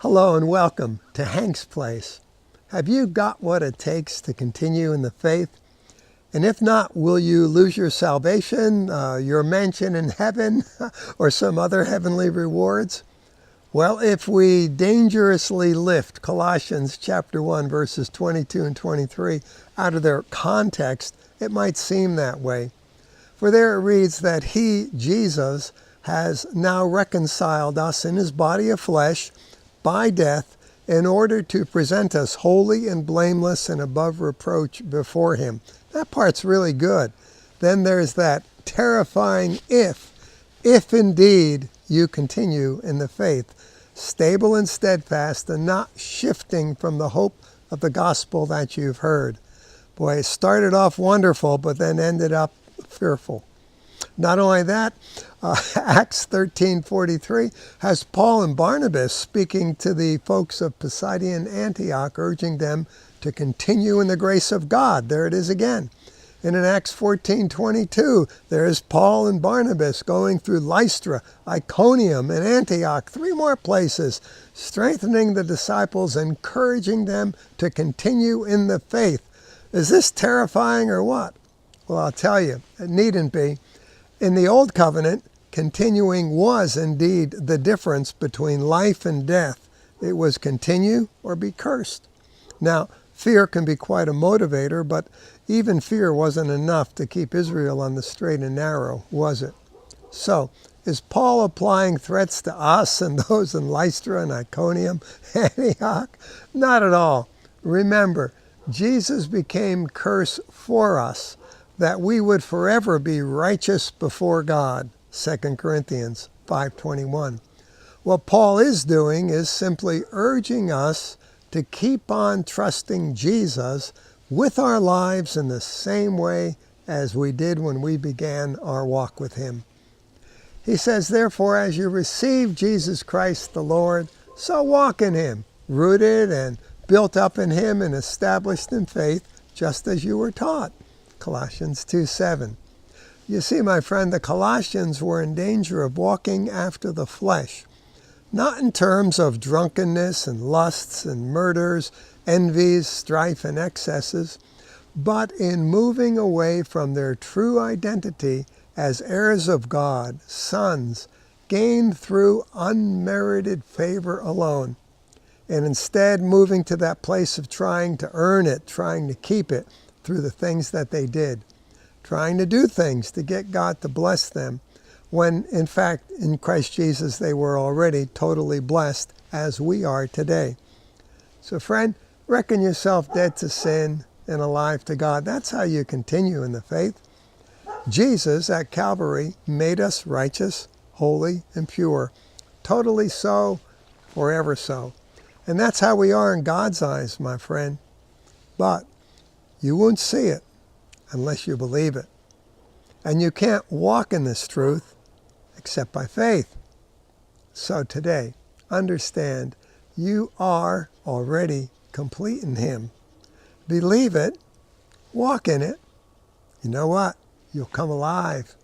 Hello and welcome to Hank's Place. Have you got what it takes to continue in the faith? And if not, will you lose your salvation, your mansion in heaven, or some other heavenly rewards? Well, if we dangerously lift Colossians chapter 1, verses 22 and 23 out of their context, it might seem that way. For there it reads that He, Jesus, has now reconciled us in His body of flesh by death in order to present us holy and blameless and above reproach before Him. That part's really good. Then there's that terrifying if indeed you continue in the faith, stable and steadfast and not shifting from the hope of the gospel that you've heard. Boy, it started off wonderful, but then ended up fearful. Not only that, Acts 13:43 has Paul and Barnabas speaking to the folks of Pisidian Antioch, urging them to continue in the grace of God. There it is again. And in Acts 14:22, there is Paul and Barnabas going through Lystra, Iconium, and Antioch, 3 more places, strengthening the disciples, encouraging them to continue in the faith. Is this terrifying or what? Well, I'll tell you, it needn't be. In the Old Covenant, continuing was indeed the difference between life and death. It was continue or be cursed. Now, fear can be quite a motivator, but even fear wasn't enough to keep Israel on the straight and narrow, was it? So, is Paul applying threats to us and those in Lystra and Iconium, Antioch? Not at all. Remember, Jesus became curse for us, that we would forever be righteous before God, 2 Corinthians 5:21. What Paul is doing is simply urging us to keep on trusting Jesus with our lives in the same way as we did when we began our walk with Him. He says, therefore, as you receive Jesus Christ the Lord, so walk in Him, rooted and built up in Him and established in faith, just as you were taught. Colossians 2:7. You see, my friend, the Colossians were in danger of walking after the flesh, not in terms of drunkenness and lusts and murders, envies, strife, and excesses, but in moving away from their true identity as heirs of God, sons, gained through unmerited favor alone, and instead moving to that place of trying to earn it, trying to keep it, through the things that they did, trying to do things to get God to bless them, when in fact in Christ Jesus they were already totally blessed as we are today. So friend, reckon yourself dead to sin and alive to God. That's how you continue in the faith. Jesus at Calvary made us righteous, holy, and pure, totally so, forever so. And that's how we are in God's eyes, my friend. But you won't see it unless you believe it. And you can't walk in this truth except by faith. So today, understand you are already complete in Him. Believe it, walk in it. You know what? You'll come alive.